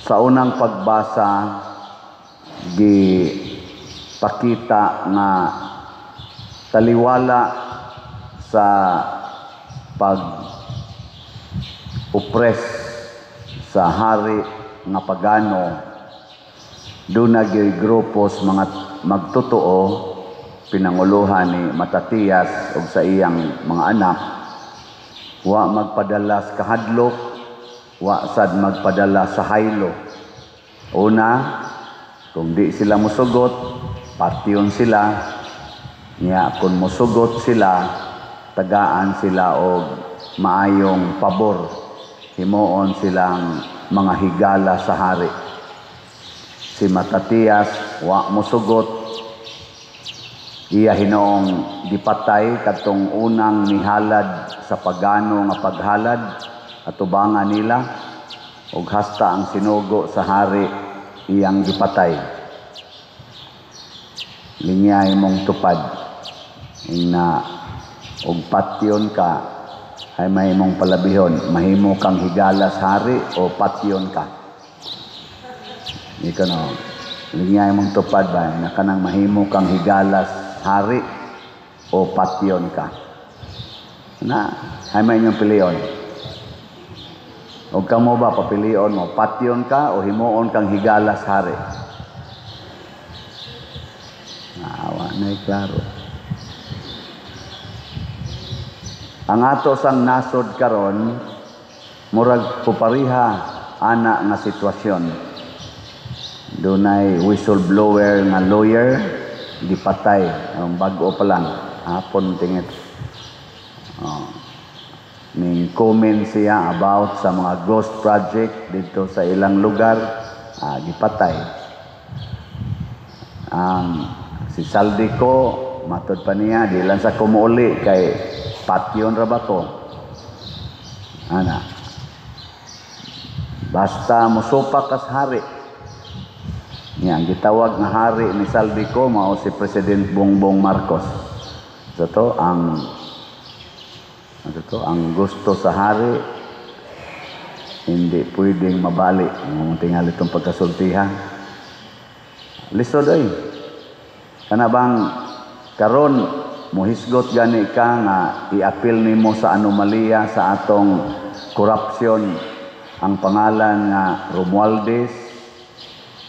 Sa unang pagbasa, pakita nga taliwala sa pag-oppress sa hari nga pagano, doon nagyoy grupos mga magtotoo, pinanguluhan ni Matatias o sa iyang mga anak, wa magpadala sa kahadlok, wa sad magpadala sa haylo. Una, kung di sila musugot, patyon sila. Nya kung musugot sila, tagaan sila og maayong pabor. Himuon silang mga higala sa hari. Si Matatias wa musugot, iya hinoong gipatay katong unang nihalad sa pagano nga paghalad atubangan nila, ug hasta ang sinugo sa hari iyang gipatay. Linyay mong tupad na og patyon ka ay mahimong palabihon, mahimo kang higala sa hari o patyon ka. Ikaw no, linyay mong tupad ba na kanang mahimo kang higala sa hari o patyon ka. Na, ay may inyong pilion. O kamo ba papilion mo, patyon ka o himuon kang higala sa hari? Naawa na klaro. Ang ato sang nasod karon, murag pupariha ana nga sitwasyon. Dunay whistleblower nga lawyer gipatay, ang bag-o pa lang hapon tingit. May comment siya about sa mga ghost project dito sa ilang lugar, gipatay. Si Saldico, matod pa niya, di lang sa kumuuli kay patyon ra ba to? Ana. Basta musupak kas hari. Ang gitawag nga hari ni Saldico mao si President Bongbong Marcos. So ang gusto sa hari hindi pwedeng mabali. Ang tingali itong pagkasultihan. Lisod ay. Kana bang karon muhisgot gani ka nga i-appeal nimo sa anomalya sa atong korupsyon ang pangalan nga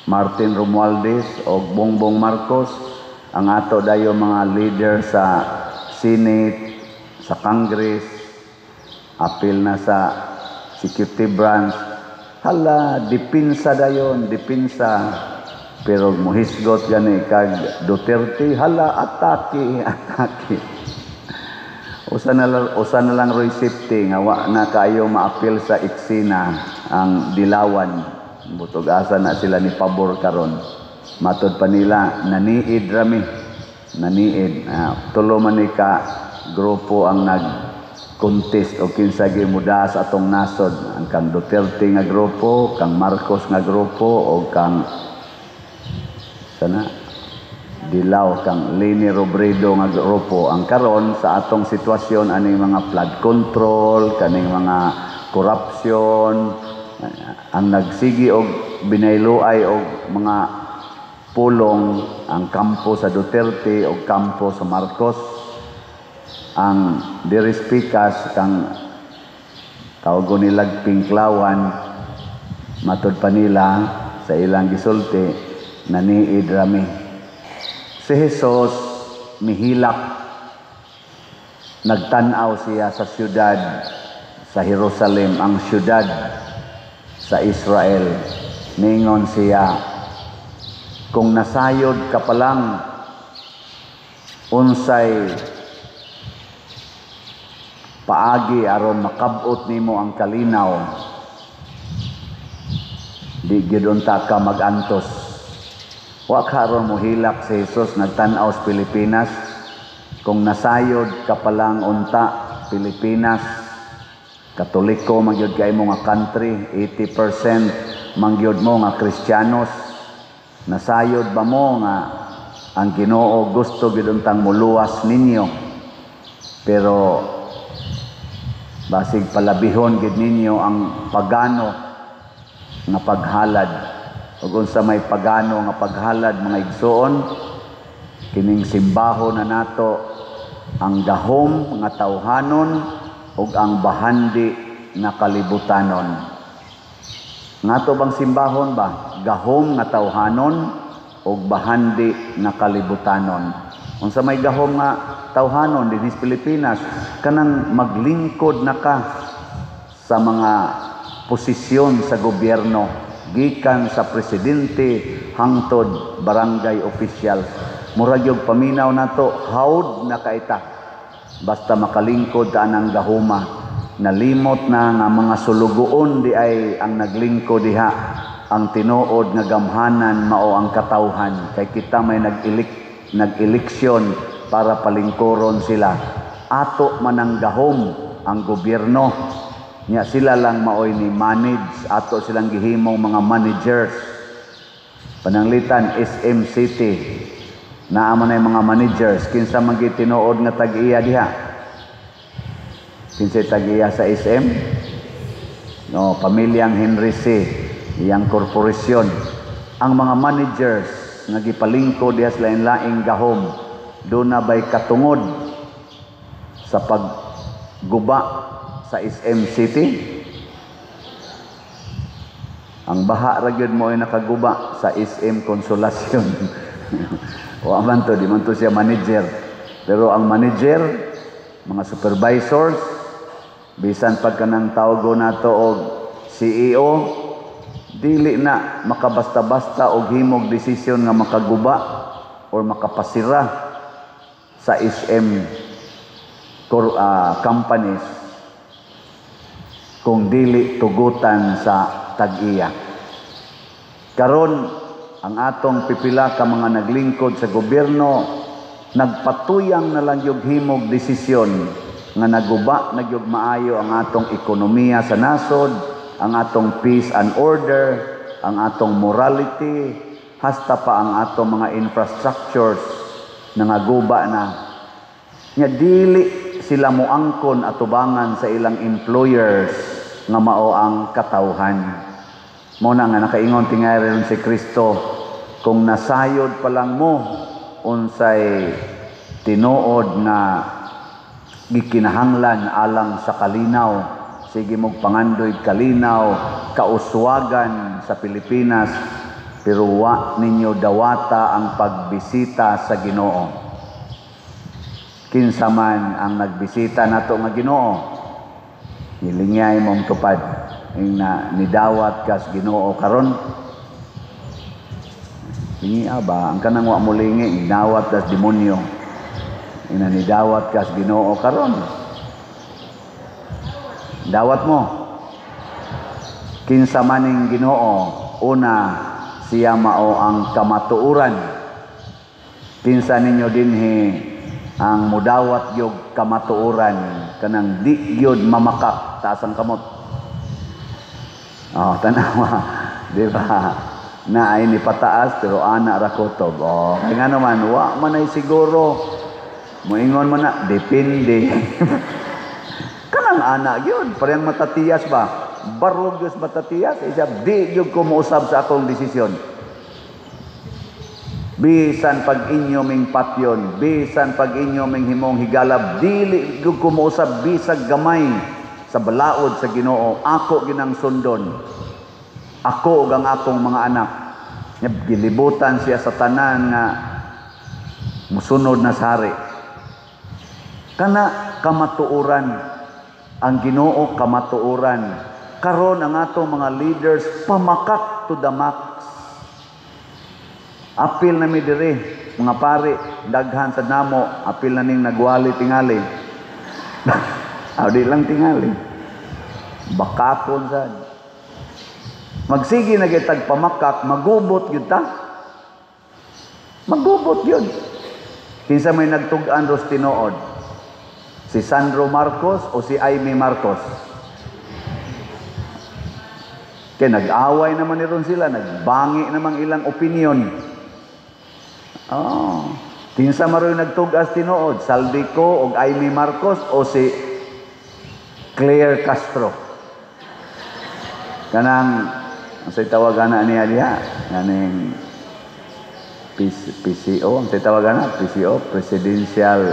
Martin Romualdez o Bongbong Marcos, ang ato dayo mga leader sa Senate, sa Congress, appeal na sa executive branch. Hala, dipinsa dayon, dipinsa. Pero muhisgot gani kag Duterte, hala, atake. Usa na lang roy safety nga wa na kayo ma-appeal sa eksena ang Dilawan. Butog asa na sila ni pabor karon. Matod pa nila naniid rami. Tulo man ni ka grupo ang nag-contest o kinsa gimuda sa atong nasod. Ang kang Duterte nga grupo, kang Marcos nga grupo o kang Dilaw, kang Leni Robredo nga grupo. Ang karon sa atong sitwasyon aning mga flood control, kaning mga corruption, ang nagsigi og binayloay og mga pulong ang kampo sa Duterte o kampo sa Marcos. Ang dirispikas kang tawag nilag Pinklawan, matod pa nila sa ilang gisulti naniid rami. Si Jesus mihilak, nagtanaw siya sa syudad sa Jerusalem, ang syudad sa Israel. Ningon siya, kung nasayod ka pa lang unsay paagi aron makabot nimo ang kalinaw, di gyud unta ka magantos. Wa karon mohilak si Jesus nagtan-aw sa Pilipinas. Kung nasayod ka pa lang unta Pilipinas, Katoliko magyud kay mo nga country, 80% mangyud mo nga Kristiyanos. Nasayod ba mo nga ang Ginoo gusto gyud untang muluwas ninyo? Pero basig palabihon gid ninyo ang pagano nga paghalad ug unsa may pagano nga paghalad mga igsoon kining simbaho na nato ang gahom nga tawhanon ug ang bahandi nga kalibutanon. Ngato bang simbahon ba? Gahom nga tawhanon ug bahandi nga kalibutanon. Unsa may gahom nga tawhanon dinhi sa Pilipinas, kanang maglingkod na ka sa mga posisyon sa gobyerno, gikan sa presidente hangtod barangay official. Murag yung paminaw nato, hawd na kaita. Basta makalingkod ka ng gahuma. Nalimot na nga mga sulugoon di ay ang naglingkod diha. Ang tinuod nga gamhanan mao ang katawhan. Kay kita may nag-eleksyon para palingkoron sila. Ato man ang gahom ang gobyerno. Nya sila lang maoy ni manage. Ato silang gihimong mga managers. Pananglitan SM City. Naaman ay mga managers. Kinsa magitinuod nga tag-iya diha? Kinsa tag-iya sa SM? No, pamilyang Henry C. Iyang korporasyon. Ang mga managers nga gipalingkod diha sa lain-laing gahom, doon na ba'y katungod sa pagguba sa SM City? Ang baha ra gyud mo ay nakaguba sa SM Consolacion. O aman to, di man to siya manager. Pero ang manager, mga supervisors, bisan pagka ng tawgo nato og CEO, dili na makabasta-basta og himog desisyon nga makaguba or makapasira sa SM companies kung dili tugutan sa tag-iya. Karon ang atong pipila ka mga naglingkod sa gobyerno, nagpatuyang na lang yung himog desisyon nga naguba, nagyog maayo ang atong ekonomiya sa nasod, ang atong peace and order, ang atong morality, hasta pa ang atong mga infrastructures na naguba na. Nya dili sila moangkon atubangan sa ilang employers nga mao ang katawhan. Muna nga nakaingon tingay ron si Kristo, kung nasayod pa lang mo unsay tinuod na gikinahanglan alang sa kalinaw, sige mong pangandoy kalinaw, kauswagan sa Pilipinas, pero wa ninyo dawata ang pagbisita sa Ginoo. Kinsa man ang nagbisita nato nga Ginoo, hilingay mong tupad. Na nidawat kas Ginoo karon. Lingi ba ang kanang wa mo lingi nidawat kas demonyo. Ina nidawat kas Ginoo karon. Dawat mo. Kinsa maning Ginoo, una siya mao ang kamatuoran. Kinsa ninyo dinhi ang mudawat gyud kamatuoran kanang di gyud mamakak taas ang kamot. Oh, tanawa, di ba? Na ay ni pataas pero ana ra kutob. Oh, kaya naman wa man ay siguro. Moingon man na depende. Kanang ana gyud, parehang matatias ba? Barog gyud matatias, isa di gyud ko mousab sa akong desisyon. Bisan pag inyo ming patyon, bisan pag inyo ming himong higalab, dili gyud ko mousab bisag gamay. Sa balaod sa Ginoo, ako ginang sundon. Ako ug ang akong mga anak. Gilibutan siya sa tanan nga musunod na sari. Kana kamatuoran, ang Ginoo kamatuoran. Karon ang atong mga leaders pamakak to the max. Apil na mi diri, mga pare, daghan sa namo, apil na ning nagwali tingali. Di lang tingali. Bakakon sad. Magsige na kitag pamakak, magubot yun ta. Magubot yun. Kinsa may nagtug-an ros tinuod? Si Sandro Marcos o si Aimee Marcos? Kaya nag-away naman niron sila, nagbangi naman ilang opinion. Oh. Kinsa maroy nagtug-as tinuod? Saldico o Aimee Marcos o si Claire Castro? Kanang Ang say tawagan na niya diha, ganing PCO, ang say tawagan na, PCO, Presidential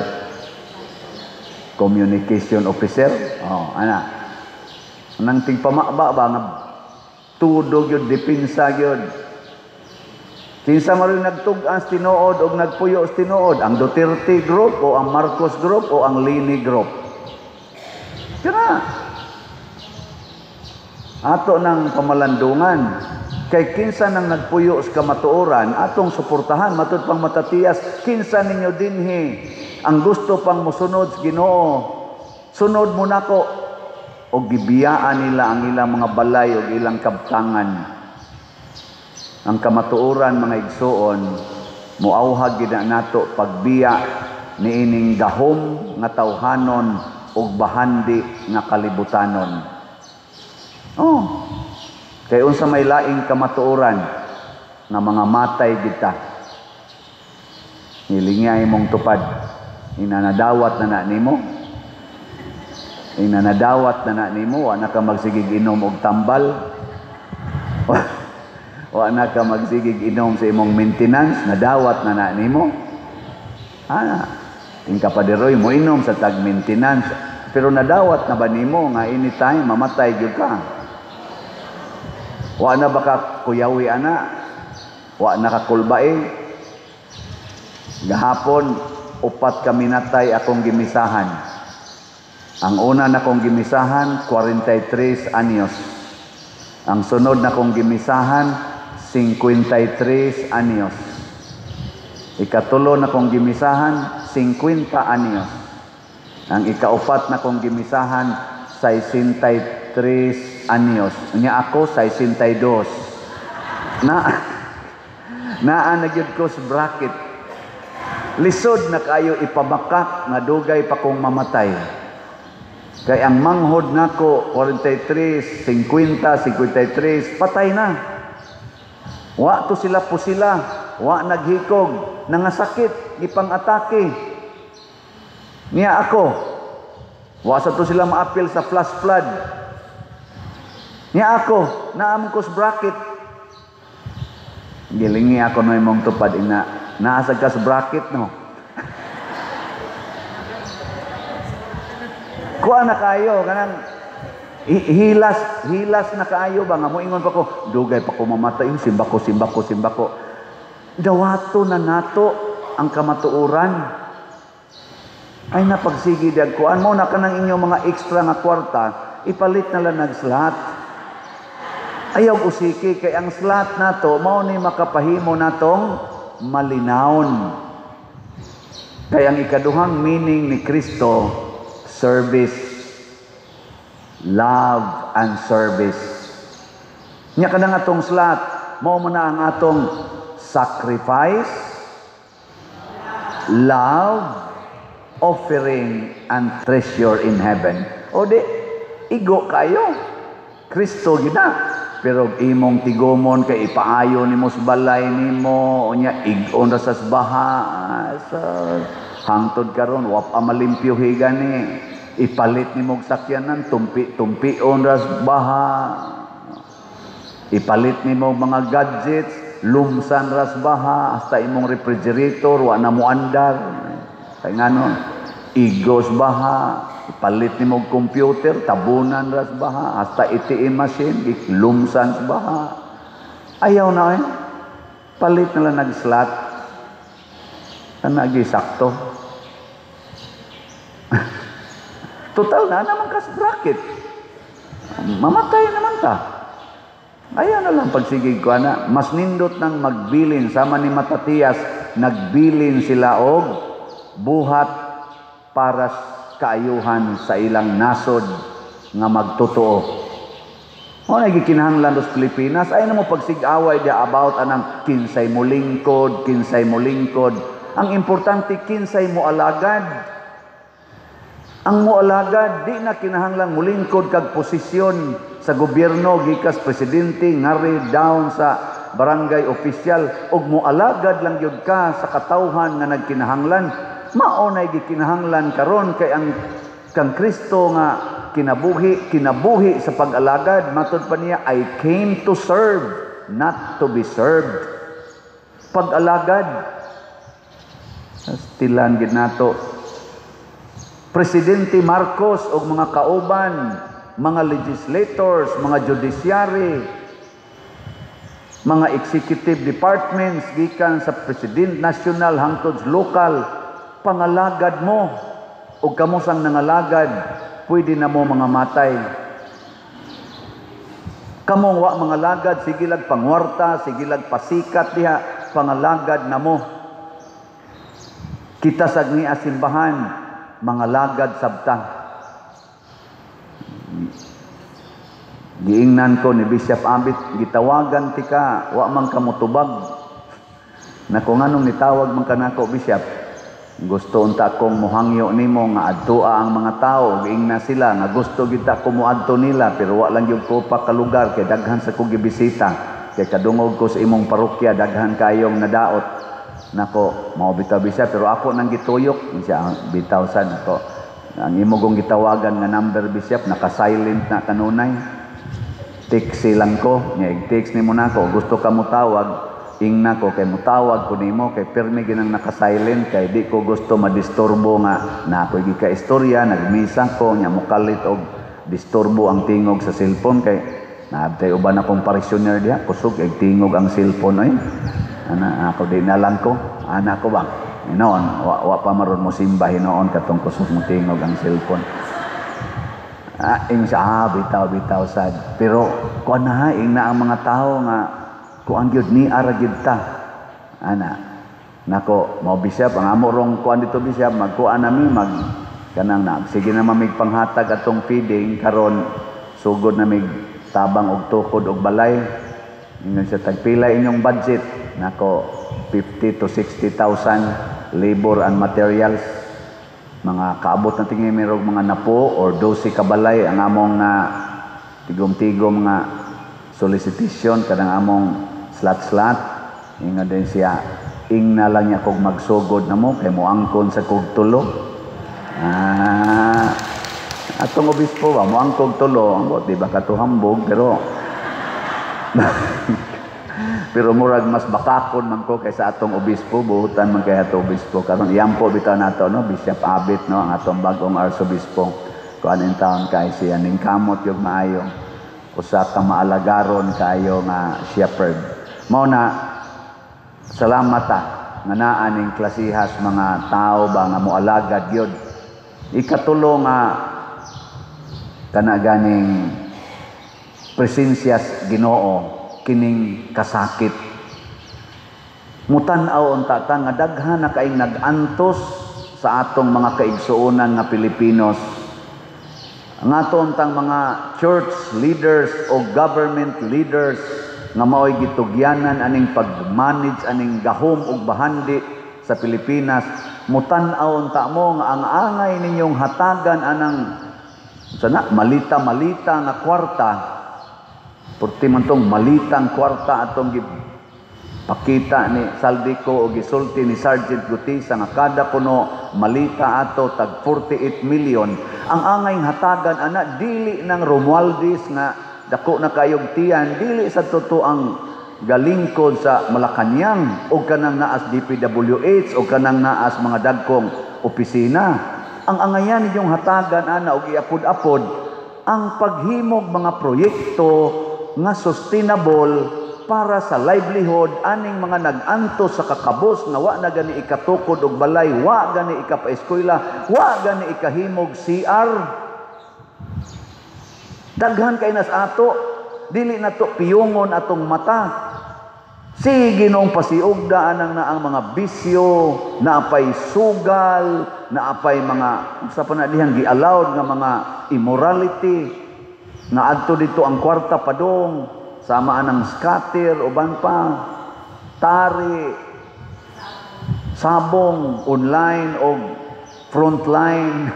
Communication Officer. Oh, ana. Nang tigpamaba ba nga tudog yun, depensa yun. Kinsa man rin nagtug-as tinuod o nagpuyo sa tinuod, ang Duterte Group o ang Marcos Group o ang Lini Group. Kana. Ato ng pamalandungan. Kay kinsa nang nagpuyo sa kamatuoran, atong suportahan, matud pang matatiyas, kinsa ninyo dinhi ang gusto pang musunod sa Ginoo. Sunod mo nako o gibiyaan nila ang ilang mga balay o ilang kabtangan. Ang kamatuoran mga igsoon, muawhag gid nato pagbiya niining gahom nga tawhanon ug bahandi nga kalibutanon. Oh. Kay unsa may laing kamatuoran nga mga matay kita. Hilingay mong tupad. Inanadawat na nimo. Inanadawat na nimo, wa na ka magsigig inom og tambal. Wa na ka magsigig inom sa imong maintenance, nadawat na nimo. Tingka pa diroy mo inom sa tag maintenance, pero nadawat na ba nimo nga anytime mamatay gyud ka? Wa na ba ka kuyawi ana? Wa na ka kulbae? Gahapon upat ka minatay akong gimisahan. Ang una na kong gimisahan 43 anyos. Ang sunod na kong gimisahan 53 anyos. Ikatulo na kong gimisahan 50 anyos. Ang ikaupat na kong gimisahan 63 anyos. Unya ako 62. Naa na gyud ko sa bracket. Lisod na kayo ipamakak nga dugay pa kong mamatay. Kay ang manghod nako 43, 50, 53 patay na. Wa to sila po sila, wa naghikog, nangasakit, ipang-atake. Niya ako, wa sa to sila maapil sa flash flood. Niya ako, naamon ko sa bracket. Gilingi ako no imong tupad ina, naasag ka sa bracket no. Kuha na kayo, kanang hilas na kaayo ba nga moingon pa ko dugay pa ko mamatay simba ko dawato na nato ang kamatuoran ay napagsigi dag kuan mo na kanang inyong mga extra nga kwarta ipalit na lang nagslot ayaw usiki kay ang slot nato mao ni makapahimo natong malinawon kay ang ikaduhang meaning ni Kristo service. Love and service. Nya ka na nga atong slot, mao man na ang atong sacrifice, love, offering, and treasure in heaven. O di, igo kayo. Kristo gina. Pero imong tigomon kay ipaayo nimo sa balay nimo, nya igon ra sa baha. Sa hangtod karon wa pa malimpyo gani. Ipalit ni mong sakyanan, tumpi-tumpion ras baha. Ipalit ni mong mga gadgets, lumsan ras baha, hasta imong refrigerator, wa na mo andar. Kaya nga nun, igos baha. Ipalit ni mong computer, tabunan ras baha, hasta ATM machine, lumsan sa baha. Ayaw na eh. Palit na lang nag-slot. Kanagi sakto. Total na naman kas bracket. Mamatay naman ta. Ayaw na lang pagsigig ko na. Mas nindot nang magbilin. Sama ni Matatias, nagbilin sila og buhat para kaayuhan sa ilang nasod nga magtotoo. O nagikinahanglan dos Pilipinas, ay na mo pagsig-away dia about anang kinsay mo lingkod, kinsay mo lingkod. Ang importante kinsay mo alagad. Ang mualagad, di na kinahanglang mulingkod kag posisyon sa gobyerno, gikas presidente, ngari down sa barangay opisyal, og mualagad lang yun ka sa katawhan nga nagkinahanglan. Maunay gikinahanglan karon kay ang kang Kristo nga kinabuhi sa pag-alagad. Matod pa niya, I came to serve, not to be served. Pag-alagad. Tilan gid nato. Presidente Marcos o mga kauban, mga legislators, mga judiciary, mga executive departments, gikan sa President National hangtod lokal, pangalagad mo. O kamusang nangalagad, pwede na mo mga matay. Kamong wa mga lagad, sige lag pangwarta, sige lag pasikat diha, pangalagad na mo. Kita sa simbahan, mga lagad sabta. Giingnan ko ni Bishop Abit, gitawagan tika, wa man kamutubag. Na kung anong nitawag man kanako, Bishop, gusto unta kong muhangyo nimo nga adtoa ang mga tao, giingna sila nga gusto kita ko muadto nila, pero wa lang yung ko pa ka lugar kay daghan sa kong gibisita. Kay kadungog ko sa imong parokya, daghan kayong nadaot. Nako, mao bitaw Bishop, pero ako nang gituyok, siya bitaw sad ko. Ang imo kong gitawagan nga number, Bishop, naka-silent na kanunay. Text lang ko, nga text nimo nako, gusto ka mo tawag, ingna ko kay mutawag ko nimo kay permi ginang naka-silent kay di ko gusto madisturbo nga na ako gi ka istorya, nagmisa ko nya mukalit og disturbo ang tingog sa cellphone kay naabtay uban akong parishioner diha, kusog ag tingog ang cellphone ay. Ana ako di nalang ko, ana ko bang noon wa pa maron mo simba hinoon katong kusog mo tingog ang cellphone. Bitaw sad. Pero kuan na ing na ang mga tao nga kuan gyud ni ara gyud ta. Ana. Nako, mao Bishop ang amo rong kuan dito Bishop, magkuan nami kanang na sige na mamig panghatag atong feeding karon sugod na mig tabang og tukod og balay. Ingon sa tagpila inyong budget. Nako, 50 to 60,000 labor and materials. Mga kaabot na tingin merong mga napo or 12 kabalay ang among na tigom-tigom nga solicitation kadang among slat-slat. Ingon din siya, ingna lang niya kog magsugod na mo kay moangkon sa kog tulo. Atong obispo ba moangkog tulo, ambot di ba katuhambog pero murag mas bakakon man ko kaysa atong obispo, buhutan man kay atong obispo. Karon iyampo bitaw nato no, Bishop Abit no, ang atong bagong arsobispo. Kuan in town kay siya ning kamot yung maayo. Usa ka maalagaron kayo nga shepherd. Mao na salamat nga naa ning klasihas mga tao ba nga moalagad gyud. Ikatulo nga kana ganing presensyas Ginoo kining kasakit. Mutan-aw unta ta nga daghan na kaing nag-antos sa atong mga kaigsuonan nga Pilipinos. Ang aton tang mga church leaders o government leaders nga mao'y gitugyanan aning pag-manage aning gahom ug bahandi sa Pilipinas. Mutan-aw unta mo nga ang angay ninyong hatagan anang sana malita-malita nga kwarta. Purti man tong malitang kwarta atong pakita ni Saldico o gisulti ni Sergeant Gutisa nga kada puno malita ato tag 48 million. Ang angay hatagan ana dili ng Romualdez nga dako na kayog tiyan, dili sa totoang galingkod sa Malacañang o kanang naas DPWH o kanang naas mga dagkong opisina. Ang angayan ninyong hatagan ana og iapod-apod ang paghimog mga proyekto nga sustainable para sa livelihood aning mga nag-antos sa kakabos nga wa na gani ikatukod og balay, wa gani ikapaeskwela, wa gani ikahimog CR. Daghan kay nas ato, dili na to piyongon atong mata. Sige nung pasiugda anang na ang mga bisyo, naapay sugal, naapay mga sa panadihang gi-allowed nga mga immorality. Nga adto dito ang kwarta padong sama anang scatter uban pa tari sabong online o frontline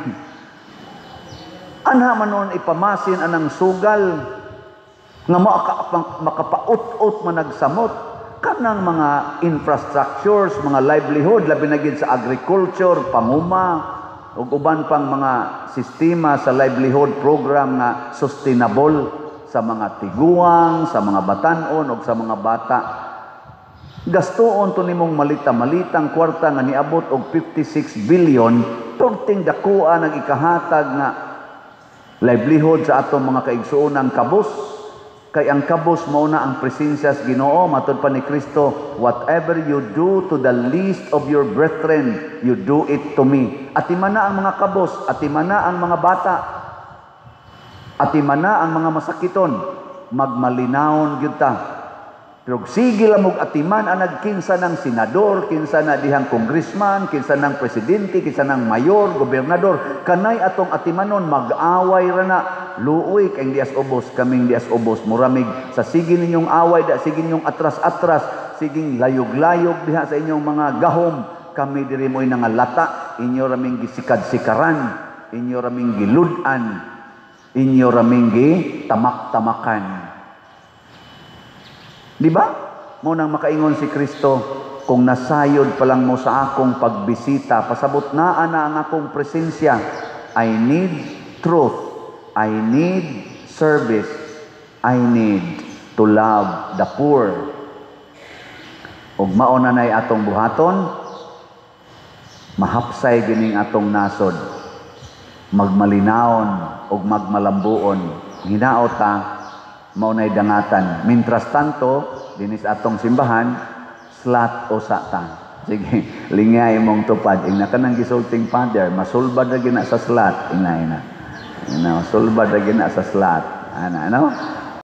anha manon ipamasin anang sugal nga makapaut-ut man nagsamot kanang mga infrastructures, mga livelihood labi na gid sa agriculture, panguma ug uban pang mga sistema sa livelihood program nga sustainable sa mga tiguang, sa mga batan-on ug sa mga bata. Gastuon to nimong malita-malitang kwarta nga niabot og 56 billion perting dakuan ang ikahatag nga livelihood sa atong mga kaigsuonang kabus. Kay ang kabus mao na ang presensya sa Ginoo, matud pa ni Kristo, whatever you do to the least of your brethren, you do it to me. Atimana ang mga kabus, atimana ang mga bata, atimana ang mga masakiton, magmalinawon gyud ta. Pero sige lamog atiman ang nagkinsa ng senador, kinsa na dihang congressman, kinsa ng presidente, kinsa ng mayor, gobernador, kanay atong atimanon, mag-away ra na. Luoy kay dias ubos, kaming dias ubos, muramig sa sige ninyong away, da sige ninyong atras-atras, siging layog-layog diha sa inyong mga gahom, kami diri mo'y nangalata, inyo raming gisikad-sikaran, inyo raming giludan, inyo raming tamak-tamakan. Di ba? Mo nang makaingon si Kristo, kung nasayod pa lang mo sa akong pagbisita, pasabot na ang akong presensya. I need truth. I need service. I need to love the poor. Ug mao na nay atong buhaton, mahapsay gining atong nasod. Magmalinawon ug magmalambuon. Hinaot ta mao nay dangatan. Mientras tanto, dinis atong simbahan, slat o sata. Sige, lingay mong tupad. Ing kanang gisulting father, masulbad na gina sa slat. Ina. Masulbad na gina sa slat. Ano?